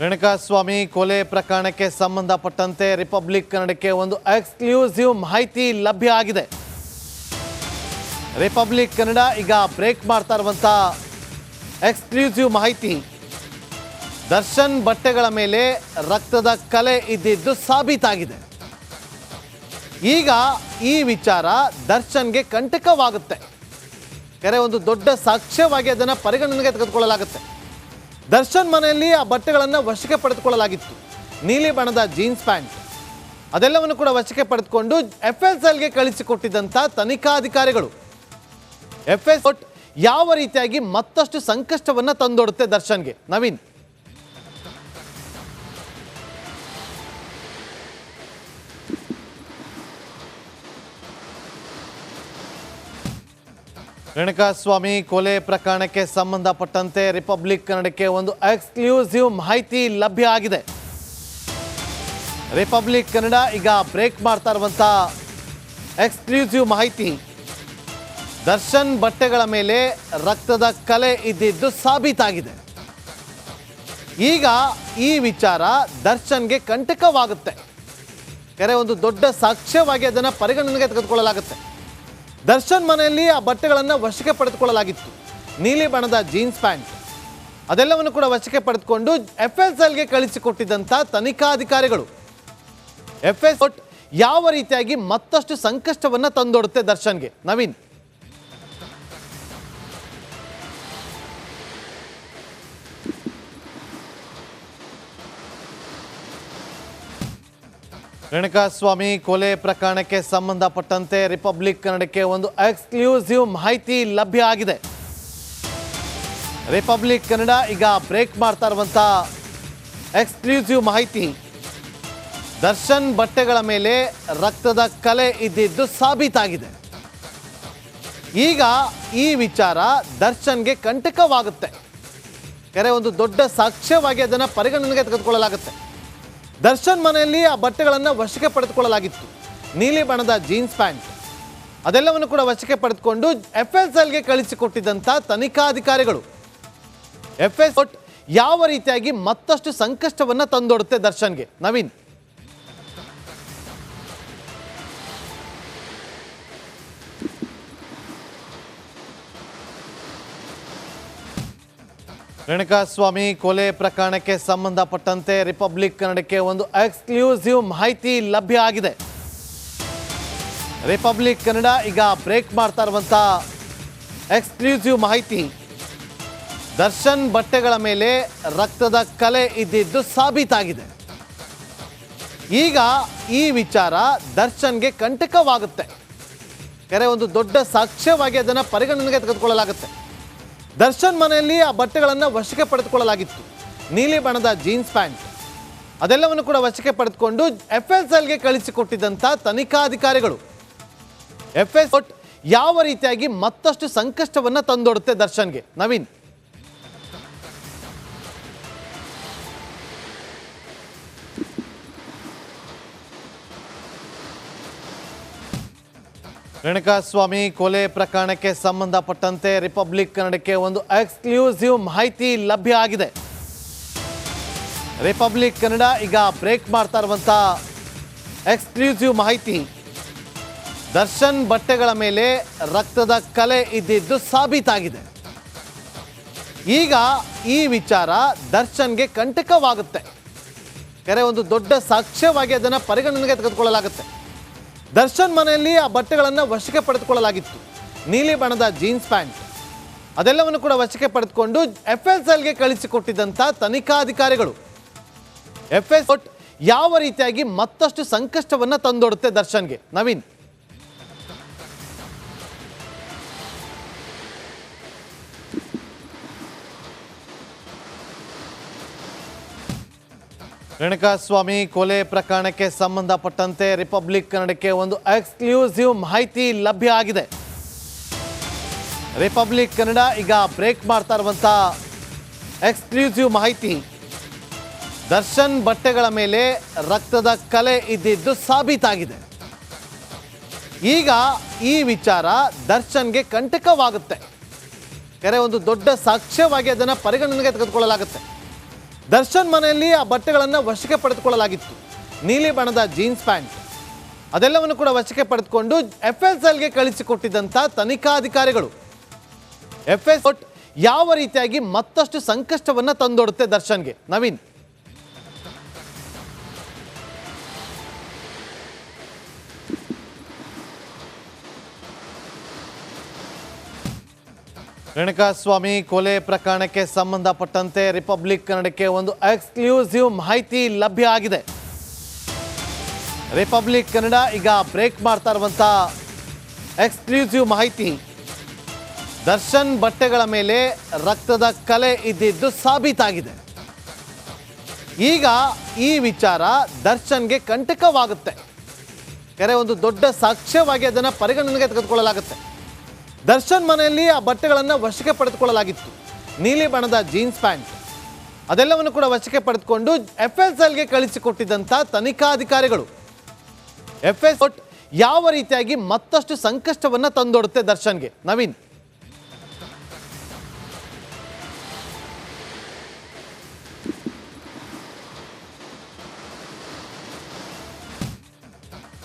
ರೇಣುಕಾಸ್ವಾಮಿ ಕೊಲೆ ಪ್ರಕರಣಕ್ಕೆ ಸಂಬಂಧಪಟ್ಟಂತೆ ರಿಪಬ್ಲಿಕ್ ಕನ್ನಡಕ್ಕೆ ಒಂದು ಎಕ್ಸ್ಕ್ಲೂಸಿವ್ ಮಾಹಿತಿ ಲಭ್ಯ ಆಗಿದೆ. ರಿಪಬ್ಲಿಕ್ ಕನ್ನಡ ಈಗ ಬ್ರೇಕ್ ಮಾಡ್ತಾ ಇರುವಂತ ಎಕ್ಸ್ಕ್ಲೂಸಿವ್ ಮಾಹಿತಿ, ದರ್ಶನ್ ಬಟ್ಟೆಗಳ ಮೇಲೆ ರಕ್ತದ ಕಲೆ ಇದ್ದಿದ್ದು ಸಾಬೀತಾಗಿದೆ. ಈಗ ಈ ವಿಚಾರ ದರ್ಶನ್ಗೆ ಕಂಟಕವಾಗುತ್ತೆ. ಒಂದು ದೊಡ್ಡ ಸಾಕ್ಷ್ಯವಾಗಿ ಅದನ್ನು ಪರಿಗಣನೆಗೆ ತೆಗೆದುಕೊಳ್ಳಲಾಗುತ್ತೆ. ದರ್ಶನ್ ಮನೆಯಲ್ಲಿ ಆ ಬಟ್ಟೆಗಳನ್ನು ವಶಕ್ಕೆ ಪಡೆದುಕೊಳ್ಳಲಾಗಿತ್ತು. ನೀಲಿ ಬಣ್ಣದ ಜೀನ್ಸ್ ಪ್ಯಾಂಟ್ ಅದೆಲ್ಲವನ್ನು ಕೂಡ ವಶಕ್ಕೆ ಪಡೆದುಕೊಂಡು FSLಗೆ ಕಳಿಸಿಕೊಟ್ಟಿದ್ದಂಥ ತನಿಖಾಧಿಕಾರಿಗಳು FS ಯಾವ ರೀತಿಯಾಗಿ ಮತ್ತಷ್ಟು ಸಂಕಷ್ಟವನ್ನು ತಂದೊಡುತ್ತೆ ದರ್ಶನ್ಗೆ. ನವೀನ್, ರೇಣುಕಾಸ್ವಾಮಿ ಕೊಲೆ ಪ್ರಕರಣಕ್ಕೆ ಸಂಬಂಧಪಟ್ಟಂತೆ ರಿಪಬ್ಲಿಕ್ ಕನ್ನಡಕ್ಕೆ ಒಂದು ಎಕ್ಸ್ಕ್ಲೂಸಿವ್ ಮಾಹಿತಿ ಲಭ್ಯ ಆಗಿದೆ. ರಿಪಬ್ಲಿಕ್ ಕನ್ನಡ ಈಗ ಬ್ರೇಕ್ ಮಾಡ್ತಾ ಇರುವಂತ ಎಕ್ಸ್ಕ್ಲೂಸಿವ್ ಮಾಹಿತಿ, ದರ್ಶನ್ ಬಟ್ಟೆಗಳ ಮೇಲೆ ರಕ್ತದ ಕಲೆ ಇದ್ದಿದ್ದು ಸಾಬೀತಾಗಿದೆ. ಈಗ ಈ ವಿಚಾರ ದರ್ಶನ್ಗೆ ಕಂಟಕವಾಗುತ್ತೆ. ಒಂದು ದೊಡ್ಡ ಸಾಕ್ಷ್ಯವಾಗಿ ಅದನ್ನು ಪರಿಗಣನೆಗೆ ತೆಗೆದುಕೊಳ್ಳಲಾಗುತ್ತೆ. ದರ್ಶನ್ ಮನೆಯಲ್ಲಿ ಆ ಬಟ್ಟೆಗಳನ್ನು ವಶಕ್ಕೆ ಪಡೆದುಕೊಳ್ಳಲಾಗಿತ್ತು. ನೀಲಿ ಬಣ್ಣದ ಜೀನ್ಸ್ ಪ್ಯಾಂಟ್ ಅದೆಲ್ಲವನ್ನು ಕೂಡ ವಶಕ್ಕೆ ಪಡೆದುಕೊಂಡು FSLಗೆ ಕಳಿಸಿಕೊಟ್ಟಿದ್ದಂಥ ತನಿಖಾಧಿಕಾರಿಗಳು FS ಯಾವ ರೀತಿಯಾಗಿ ಮತ್ತಷ್ಟು ಸಂಕಷ್ಟವನ್ನು ತಂದೊಡುತ್ತೆ ದರ್ಶನ್ಗೆ. ನವೀನ್, ರೇಣುಕಾಸ್ವಾಮಿ ಕೊಲೆ ಪ್ರಕರಣಕ್ಕೆ ಸಂಬಂಧಪಟ್ಟಂತೆ ರಿಪಬ್ಲಿಕ್ ಕನ್ನಡಕ್ಕೆ ಒಂದು ಎಕ್ಸ್ಕ್ಲೂಸಿವ್ ಮಾಹಿತಿ ಲಭ್ಯ ಆಗಿದೆ. ರಿಪಬ್ಲಿಕ್ ಕನ್ನಡ ಈಗ ಬ್ರೇಕ್ ಮಾಡ್ತಾ ಇರುವಂತ ಎಕ್ಸ್ಕ್ಲೂಸಿವ್ ಮಾಹಿತಿ, ದರ್ಶನ್ ಬಟ್ಟೆಗಳ ಮೇಲೆ ರಕ್ತದ ಕಲೆ ಇದ್ದಿದ್ದು ಸಾಬೀತಾಗಿದೆ. ಈಗ ಈ ವಿಚಾರ ದರ್ಶನ್ಗೆ ಕಂಟಕವಾಗುತ್ತೆ. ಒಂದು ದೊಡ್ಡ ಸಾಕ್ಷ್ಯವಾಗಿ ಅದನ್ನು ಪರಿಗಣನೆಗೆ ತೆಗೆದುಕೊಳ್ಳಲಾಗುತ್ತೆ. ದರ್ಶನ್ ಮನೆಯಲ್ಲಿ ಆ ಬಟ್ಟೆಗಳನ್ನು ವಶಕ್ಕೆ ಪಡೆದುಕೊಳ್ಳಲಾಗಿತ್ತು. ನೀಲಿ ಬಣ್ಣದ ಜೀನ್ಸ್ ಪ್ಯಾಂಟ್ ಅದೆಲ್ಲವನ್ನು ಕೂಡ ವಶಕ್ಕೆ ಪಡೆದುಕೊಂಡು FSLಗೆ ಕಳಿಸಿಕೊಟ್ಟಿದ್ದಂಥ ತನಿಖಾಧಿಕಾರಿಗಳು FS ಯಾವ ರೀತಿಯಾಗಿ ಮತ್ತಷ್ಟು ಸಂಕಷ್ಟವನ್ನು ತಂದೊಡುತ್ತೆ ದರ್ಶನ್ಗೆ. ನವೀನ್, ರೇಣುಕಾಸ್ವಾಮಿ ಕೊಲೆ ಪ್ರಕರಣಕ್ಕೆ ಸಂಬಂಧಪಟ್ಟಂತೆ ರಿಪಬ್ಲಿಕ್ ಕನ್ನಡಕ್ಕೆ ಒಂದು ಎಕ್ಸ್ಕ್ಲೂಸಿವ್ ಮಾಹಿತಿ ಲಭ್ಯ ಆಗಿದೆ. ರಿಪಬ್ಲಿಕ್ ಕನ್ನಡ ಈಗ ಬ್ರೇಕ್ ಮಾಡ್ತಾ ಇರುವಂತ ಎಕ್ಸ್ಕ್ಲೂಸಿವ್ ಮಾಹಿತಿ, ದರ್ಶನ್ ಬಟ್ಟೆಗಳ ಮೇಲೆ ರಕ್ತದ ಕಲೆ ಇದ್ದಿದ್ದು ಸಾಬೀತಾಗಿದೆ. ಈಗ ಈ ವಿಚಾರ ದರ್ಶನ್ಗೆ ಕಂಟಕವಾಗುತ್ತೆ. ಒಂದು ದೊಡ್ಡ ಸಾಕ್ಷ್ಯವಾಗಿ ಅದನ್ನು ಪರಿಗಣನೆಗೆ ತೆಗೆದುಕೊಳ್ಳಲಾಗುತ್ತೆ. ದರ್ಶನ್ ಮನೆಯಲ್ಲಿ ಆ ಬಟ್ಟೆಗಳನ್ನು ವಶಕ್ಕೆ ಪಡೆದುಕೊಳ್ಳಲಾಗಿತ್ತು. ನೀಲಿ ಬಣ್ಣದ ಜೀನ್ಸ್ ಪ್ಯಾಂಟ್ ಅದೆಲ್ಲವನ್ನು ಕೂಡ ವಶಕ್ಕೆ ಪಡೆದುಕೊಂಡು FSLಗೆ ಕಳಿಸಿಕೊಟ್ಟಿದ್ದಂಥ ತನಿಖಾಧಿಕಾರಿಗಳು FS ಯಾವ ರೀತಿಯಾಗಿ ಮತ್ತಷ್ಟು ಸಂಕಷ್ಟವನ್ನು ತಂದೊಡುತ್ತೆ ದರ್ಶನ್ಗೆ. ನವೀನ್, ರೇಣುಕಾಸ್ವಾಮಿ ಕೊಲೆ ಪ್ರಕರಣಕ್ಕೆ ಸಂಬಂಧಪಟ್ಟಂತೆ ರಿಪಬ್ಲಿಕ್ ಕನ್ನಡಕ್ಕೆ ಒಂದು ಎಕ್ಸ್ಕ್ಲೂಸಿವ್ ಮಾಹಿತಿ ಲಭ್ಯ ಆಗಿದೆ. ರಿಪಬ್ಲಿಕ್ ಕನ್ನಡ ಈಗ ಬ್ರೇಕ್ ಮಾಡ್ತಾ ಇರುವಂತ ಎಕ್ಸ್ಕ್ಲೂಸಿವ್ ಮಾಹಿತಿ, ದರ್ಶನ್ ಬಟ್ಟೆಗಳ ಮೇಲೆ ರಕ್ತದ ಕಲೆ ಇದ್ದಿದ್ದು ಸಾಬೀತಾಗಿದೆ. ಈಗ ಈ ವಿಚಾರ ದರ್ಶನ್ಗೆ ಕಂಟಕವಾಗುತ್ತೆ. ಒಂದು ದೊಡ್ಡ ಸಾಕ್ಷ್ಯವಾಗಿ ಅದನ್ನು ಪರಿಗಣನೆಗೆ ತೆಗೆದುಕೊಳ್ಳಲಾಗುತ್ತೆ. ದರ್ಶನ್ ಮನೆಯಲ್ಲಿ ಆ ಬಟ್ಟೆಗಳನ್ನು ವಶಕ್ಕೆ ಪಡೆದುಕೊಳ್ಳಲಾಗಿತ್ತು. ನೀಲಿ ಬಣ್ಣದ ಜೀನ್ಸ್ ಪ್ಯಾಂಟ್ ಅದೆಲ್ಲವನ್ನು ಕೂಡ ವಶಕ್ಕೆ ಪಡೆದುಕೊಂಡು FSLಗೆ ಕಳಿಸಿಕೊಟ್ಟಿದ್ದಂಥ ತನಿಖಾಧಿಕಾರಿಗಳು FS ಯಾವ ರೀತಿಯಾಗಿ ಮತ್ತಷ್ಟು ಸಂಕಷ್ಟವನ್ನು ತಂದೊಡುತ್ತೆ ದರ್ಶನ್ಗೆ. ನವೀನ್, ರೇಣುಕಾಸ್ವಾಮಿ ಕೊಲೆ ಪ್ರಕರಣಕ್ಕೆ ಸಂಬಂಧಪಟ್ಟಂತೆ ರಿಪಬ್ಲಿಕ್ ಕನ್ನಡಕ್ಕೆ ಒಂದು ಎಕ್ಸ್ಕ್ಲೂಸಿವ್ ಮಾಹಿತಿ ಲಭ್ಯ ಆಗಿದೆ. ರಿಪಬ್ಲಿಕ್ ಕನ್ನಡ ಈಗ ಬ್ರೇಕ್ ಮಾಡ್ತಾ ಇರುವಂತ ಎಕ್ಸ್ಕ್ಲೂಸಿವ್ ಮಾಹಿತಿ, ದರ್ಶನ್ ಬಟ್ಟೆಗಳ ಮೇಲೆ ರಕ್ತದ ಕಲೆ ಇದ್ದಿದ್ದು ಸಾಬೀತಾಗಿದೆ. ಈಗ ಈ ವಿಚಾರ ದರ್ಶನ್ಗೆ ಕಂಟಕವಾಗುತ್ತೆ. ಒಂದು ದೊಡ್ಡ ಸಾಕ್ಷ್ಯವಾಗಿ ಅದನ್ನು ಪರಿಗಣನೆಗೆ ತೆಗೆದುಕೊಳ್ಳಲಾಗುತ್ತೆ. ದರ್ಶನ್ ಮನೆಯಲ್ಲಿ ಆ ಬಟ್ಟೆಗಳನ್ನು ವಶಕ್ಕೆ ಪಡೆದುಕೊಳ್ಳಲಾಗಿತ್ತು. ನೀಲಿ ಬಣ್ಣದ ಜೀನ್ಸ್ ಪ್ಯಾಂಟ್ ಅದೆಲ್ಲವನ್ನು ಕೂಡ ವಶಕ್ಕೆ ಪಡೆದುಕೊಂಡು FSLಗೆ ಕಳಿಸಿಕೊಟ್ಟಿದ್ದಂಥ ತನಿಖಾಧಿಕಾರಿಗಳು. FS ಯಾವ ರೀತಿಯಾಗಿ ಮತ್ತಷ್ಟು ಸಂಕಷ್ಟವನ್ನು ತಂದೊಡುತ್ತೆ ದರ್ಶನ್ಗೆ. ನವೀನ್, ರೇಣುಕಾಸ್ವಾಮಿ ಕೊಲೆ ಪ್ರಕರಣಕ್ಕೆ ಸಂಬಂಧಪಟ್ಟಂತೆ ರಿಪಬ್ಲಿಕ್ ಕನ್ನಡಕ್ಕೆ ಒಂದು ಎಕ್ಸ್ಕ್ಲೂಸಿವ್ ಮಾಹಿತಿ ಲಭ್ಯ ಆಗಿದೆ. ರಿಪಬ್ಲಿಕ್ ಕನ್ನಡ ಈಗ ಬ್ರೇಕ್ ಮಾಡ್ತಾ ಇರುವಂಥ ಎಕ್ಸ್ಕ್ಲೂಸಿವ್ ಮಾಹಿತಿ, ದರ್ಶನ್ ಬಟ್ಟೆಗಳ ಮೇಲೆ ರಕ್ತದ ಕಲೆ ಇದ್ದಿದ್ದು ಸಾಬೀತಾಗಿದೆ. ಈಗ ಈ ವಿಚಾರ ದರ್ಶನ್ಗೆ ಕಂಟಕವಾಗುತ್ತೆ. ಒಂದು ದೊಡ್ಡ ಸಾಕ್ಷ್ಯವಾಗಿ ಅದನ್ನು ಪರಿಗಣನೆಗೆ ತೆಗೆದುಕೊಳ್ಳಲಾಗುತ್ತೆ. ದರ್ಶನ್ ಮನೆಯಲ್ಲಿ ಆ ಬಟ್ಟೆಗಳನ್ನು ವಶಕ್ಕೆ ಪಡೆದುಕೊಳ್ಳಲಾಗಿತ್ತು. ನೀಲಿ ಬಣ್ಣದ ಜೀನ್ಸ್ ಪ್ಯಾಂಟ್ ಅದೆಲ್ಲವನ್ನು ಕೂಡ ವಶಕ್ಕೆ ಪಡೆದುಕೊಂಡು FSLಗೆ ಕಳಿಸಿಕೊಟ್ಟಿದ್ದಂಥ ತನಿಖಾಧಿಕಾರಿಗಳು. FS ಯಾವ ರೀತಿಯಾಗಿ ಮತ್ತಷ್ಟು ಸಂಕಷ್ಟವನ್ನು ತಂದೊಡುತ್ತೆ ದರ್ಶನ್ಗೆ. ನವೀನ್,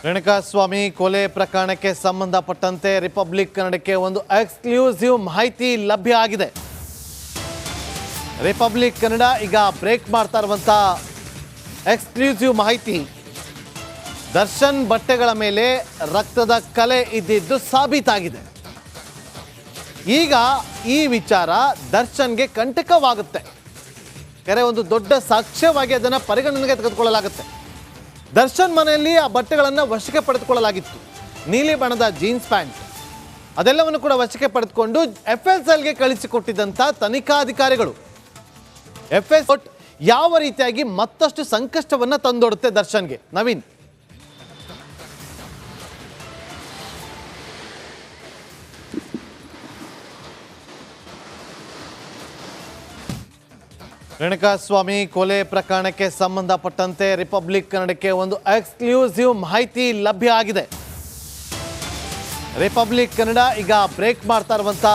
ರೇಣುಕಾಸ್ವಾಮಿ ಕೊಲೆ ಪ್ರಕರಣಕ್ಕೆ ಸಂಬಂಧಪಟ್ಟಂತೆ ರಿಪಬ್ಲಿಕ್ ಕನ್ನಡಕ್ಕೆ ಒಂದು ಎಕ್ಸ್ಕ್ಲೂಸಿವ್ ಮಾಹಿತಿ ಲಭ್ಯ ಆಗಿದೆ. ರಿಪಬ್ಲಿಕ್ ಕನ್ನಡ ಈಗ ಬ್ರೇಕ್ ಮಾಡ್ತಾ ಇರುವಂಥ ಎಕ್ಸ್ಕ್ಲೂಸಿವ್ ಮಾಹಿತಿ, ದರ್ಶನ್ ಬಟ್ಟೆಗಳ ಮೇಲೆ ರಕ್ತದ ಕಲೆ ಇದ್ದಿದ್ದು ಸಾಬೀತಾಗಿದೆ. ಈಗ ಈ ವಿಚಾರ ದರ್ಶನ್ಗೆ ಕಂಟಕವಾಗುತ್ತೆ. ಒಂದು ದೊಡ್ಡ ಸಾಕ್ಷ್ಯವಾಗಿ ಅದನ್ನು ಪರಿಗಣನೆಗೆ ತೆಗೆದುಕೊಳ್ಳಲಾಗುತ್ತೆ. ದರ್ಶನ್ ಮನೆಯಲ್ಲಿ ಆ ಬಟ್ಟೆಗಳನ್ನು ವಶಕ್ಕೆ ಪಡೆದುಕೊಳ್ಳಲಾಗಿತ್ತು. ನೀಲಿ ಬಣ್ಣದ ಜೀನ್ಸ್ ಪ್ಯಾಂಟ್ ಅದೆಲ್ಲವನ್ನು ಕೂಡ ವಶಕ್ಕೆ ಪಡೆದುಕೊಂಡು FSLಗೆ ಕಳಿಸಿಕೊಟ್ಟಿದ್ದಂಥ ತನಿಖಾಧಿಕಾರಿಗಳು. FS ಯಾವ ರೀತಿಯಾಗಿ ಮತ್ತಷ್ಟು ಸಂಕಷ್ಟವನ್ನು ತಂದೊಡುತ್ತೆ ದರ್ಶನ್ಗೆ. ನವೀನ್, ರೇಣುಕಾಸ್ವಾಮಿ ಕೊಲೆ ಪ್ರಕರಣಕ್ಕೆ ಸಂಬಂಧಪಟ್ಟಂತೆ ರಿಪಬ್ಲಿಕ್ ಕನ್ನಡಕ್ಕೆ ಒಂದು ಎಕ್ಸ್ಕ್ಲೂಸಿವ್ ಮಾಹಿತಿ ಲಭ್ಯ ಆಗಿದೆ. ರಿಪಬ್ಲಿಕ್ ಕನ್ನಡ ಈಗ ಬ್ರೇಕ್ ಮಾಡ್ತಾ ಇರುವಂಥ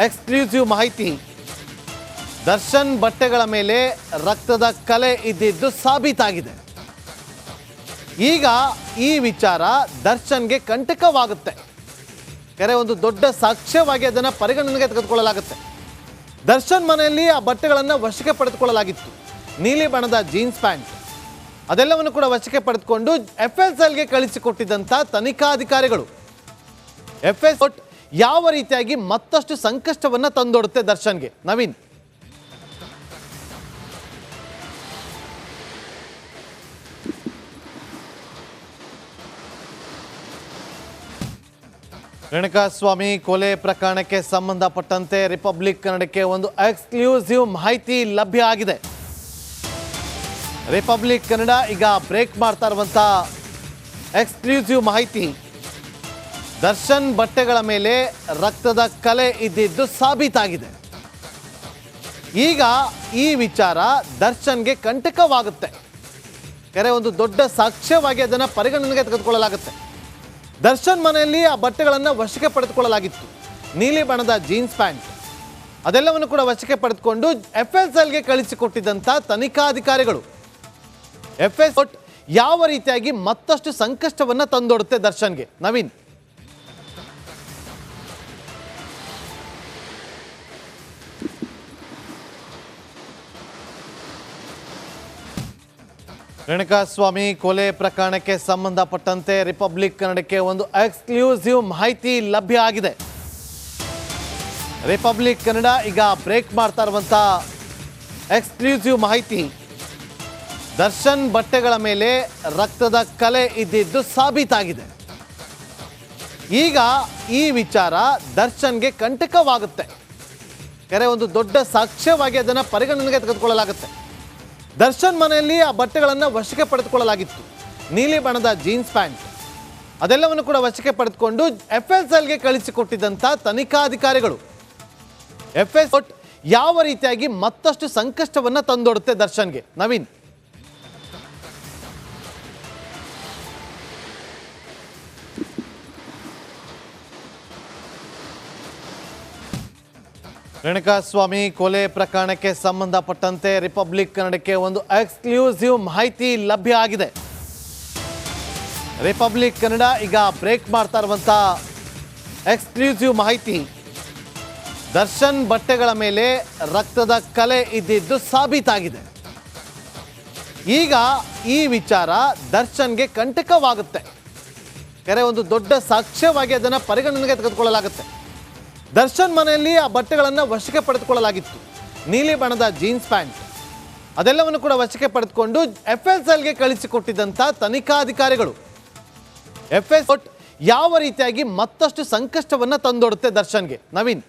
ಎಕ್ಸ್ಕ್ಲೂಸಿವ್ ಮಾಹಿತಿ, ದರ್ಶನ್ ಬಟ್ಟೆಗಳ ಮೇಲೆ ರಕ್ತದ ಕಲೆ ಇದ್ದಿದ್ದು ಸಾಬೀತಾಗಿದೆ. ಈಗ ಈ ವಿಚಾರ ದರ್ಶನ್ಗೆ ಕಂಟಕವಾಗುತ್ತೆ. ಒಂದು ದೊಡ್ಡ ಸಾಕ್ಷ್ಯವಾಗಿ ಅದನ್ನು ಪರಿಗಣನೆಗೆ ತೆಗೆದುಕೊಳ್ಳಲಾಗುತ್ತೆ. ದರ್ಶನ್ ಮನೆಯಲ್ಲಿ ಆ ಬಟ್ಟೆಗಳನ್ನು ವಶಕ್ಕೆ ಪಡೆದುಕೊಳ್ಳಲಾಗಿತ್ತು. ನೀಲಿ ಬಣ್ಣದ ಜೀನ್ಸ್ ಪ್ಯಾಂಟ್ ಅದೆಲ್ಲವನ್ನು ಕೂಡ ವಶಕ್ಕೆ ಪಡೆದುಕೊಂಡು FSLಗೆ ಕಳಿಸಿಕೊಟ್ಟಿದ್ದಂಥ ತನಿಖಾಧಿಕಾರಿಗಳು. FS ಯಾವ ರೀತಿಯಾಗಿ ಮತ್ತಷ್ಟು ಸಂಕಷ್ಟವನ್ನು ತಂದೊಡುತ್ತೆ ದರ್ಶನ್ಗೆ. ನವೀನ್, ರೇಣುಕಾಸ್ವಾಮಿ ಕೊಲೆ ಪ್ರಕರಣಕ್ಕೆ ಸಂಬಂಧಪಟ್ಟಂತೆ ರಿಪಬ್ಲಿಕ್ ಕನ್ನಡಕ್ಕೆ ಒಂದು ಎಕ್ಸ್ಕ್ಲೂಸಿವ್ ಮಾಹಿತಿ ಲಭ್ಯ ಆಗಿದೆ. ರಿಪಬ್ಲಿಕ್ ಕನ್ನಡ ಈಗ ಬ್ರೇಕ್ ಮಾಡ್ತಾ ಇರುವಂಥ ಎಕ್ಸ್ಕ್ಲೂಸಿವ್ ಮಾಹಿತಿ, ದರ್ಶನ್ ಬಟ್ಟೆಗಳ ಮೇಲೆ ರಕ್ತದ ಕಲೆ ಇದ್ದಿದ್ದು ಸಾಬೀತಾಗಿದೆ. ಈಗ ಈ ವಿಚಾರ ದರ್ಶನ್ಗೆ ಕಂಟಕವಾಗುತ್ತೆ. ಒಂದು ದೊಡ್ಡ ಸಾಕ್ಷ್ಯವಾಗಿ ಅದನ್ನು ಪರಿಗಣನೆಗೆ ತೆಗೆದುಕೊಳ್ಳಲಾಗುತ್ತೆ. ದರ್ಶನ್ ಮನೆಯಲ್ಲಿ ಆ ಬಟ್ಟೆಗಳನ್ನು ವಶಕ್ಕೆ ಪಡೆದುಕೊಳ್ಳಲಾಗಿತ್ತು. ನೀಲಿ ಬಣ್ಣದ ಜೀನ್ಸ್ ಪ್ಯಾಂಟ್ ಅದೆಲ್ಲವನ್ನು ಕೂಡ ವಶಕ್ಕೆ ಪಡೆದುಕೊಂಡು FSLಗೆ ಕಳಿಸಿಕೊಟ್ಟಿದ್ದಂಥ ತನಿಖಾಧಿಕಾರಿಗಳು. FS ಯಾವ ರೀತಿಯಾಗಿ ಮತ್ತಷ್ಟು ಸಂಕಷ್ಟವನ್ನು ತಂದೊಡುತ್ತೆ ದರ್ಶನ್ಗೆ. ನವೀನ್, ರೇಣುಕಾಸ್ವಾಮಿ ಕೊಲೆ ಪ್ರಕರಣಕ್ಕೆ ಸಂಬಂಧಪಟ್ಟಂತೆ ರಿಪಬ್ಲಿಕ್ ಕನ್ನಡಕ್ಕೆ ಒಂದು ಎಕ್ಸ್ಕ್ಲೂಸಿವ್ ಮಾಹಿತಿ ಲಭ್ಯ ಆಗಿದೆ. ರಿಪಬ್ಲಿಕ್ ಕನ್ನಡ ಈಗ ಬ್ರೇಕ್ ಮಾಡ್ತಾ ಇರುವಂಥ ಎಕ್ಸ್ಕ್ಲೂಸಿವ್ ಮಾಹಿತಿ, ದರ್ಶನ್ ಬಟ್ಟೆಗಳ ಮೇಲೆ ರಕ್ತದ ಕಲೆ ಇದ್ದಿದ್ದು ಸಾಬೀತಾಗಿದೆ. ಈಗ ಈ ವಿಚಾರ ದರ್ಶನ್ಗೆ ಕಂಟಕವಾಗುತ್ತೆ. ಒಂದು ದೊಡ್ಡ ಸಾಕ್ಷ್ಯವಾಗಿ ಅದನ್ನು ಪರಿಗಣನೆಗೆ ತೆಗೆದುಕೊಳ್ಳಲಾಗುತ್ತೆ. ದರ್ಶನ್ ಮನೆಯಲ್ಲಿ ಆ ಬಟ್ಟೆಗಳನ್ನು ವಶಕ್ಕೆ ಪಡೆದುಕೊಳ್ಳಲಾಗಿತ್ತು. ನೀಲಿ ಬಣ್ಣದ ಜೀನ್ಸ್ ಪ್ಯಾಂಟ್ ಅದೆಲ್ಲವನ್ನು ಕೂಡ ವಶಕ್ಕೆ ಪಡೆದುಕೊಂಡು FSLಗೆ ಕಳಿಸಿಕೊಟ್ಟಿದ್ದಂಥ ತನಿಖಾಧಿಕಾರಿಗಳು. FS ಯಾವ ರೀತಿಯಾಗಿ ಮತ್ತಷ್ಟು ಸಂಕಷ್ಟವನ್ನು ತಂದೊಡುತ್ತೆ ದರ್ಶನ್ಗೆ. ನವೀನ್, ರೇಣುಕಾಸ್ವಾಮಿ ಕೊಲೆ ಪ್ರಕರಣಕ್ಕೆ ಸಂಬಂಧಪಟ್ಟಂತೆ ರಿಪಬ್ಲಿಕ್ ಕನ್ನಡಕ್ಕೆ ಒಂದು ಎಕ್ಸ್ಕ್ಲೂಸಿವ್ ಮಾಹಿತಿ ಲಭ್ಯ ಆಗಿದೆ. ರಿಪಬ್ಲಿಕ್ ಕನ್ನಡ ಈಗ ಬ್ರೇಕ್ ಮಾಡ್ತಾ ಇರುವಂಥ ಎಕ್ಸ್ಕ್ಲೂಸಿವ್ ಮಾಹಿತಿ, ದರ್ಶನ್ ಬಟ್ಟೆಗಳ ಮೇಲೆ ರಕ್ತದ ಕಲೆ ಇದ್ದಿದ್ದು ಸಾಬೀತಾಗಿದೆ. ಈಗ ಈ ವಿಚಾರ ದರ್ಶನ್ಗೆ ಕಂಟಕವಾಗುತ್ತೆ. ಒಂದು ದೊಡ್ಡ ಸಾಕ್ಷ್ಯವಾಗಿ ಅದನ್ನು ಪರಿಗಣನೆಗೆ ತೆಗೆದುಕೊಳ್ಳಲಾಗುತ್ತೆ. ದರ್ಶನ್ ಮನೆಯಲ್ಲಿ ಆ ಬಟ್ಟೆಗಳನ್ನು ವಶಕ್ಕೆ ಪಡೆದುಕೊಳ್ಳಲಾಗಿತ್ತು. ನೀಲಿ ಬಣ್ಣದ ಜೀನ್ಸ್ ಪ್ಯಾಂಟ್ ಅದೆಲ್ಲವನ್ನು ಕೂಡ ವಶಕ್ಕೆ ಪಡೆದುಕೊಂಡು FSLಗೆ ಕಳಿಸಿಕೊಟ್ಟಿದ್ದಂಥ ತನಿಖಾಧಿಕಾರಿಗಳು. FS ಯಾವ ರೀತಿಯಾಗಿ ಮತ್ತಷ್ಟು ಸಂಕಷ್ಟವನ್ನು ತಂದೊಡುತ್ತೆ ದರ್ಶನ್ಗೆ. ನವೀನ್.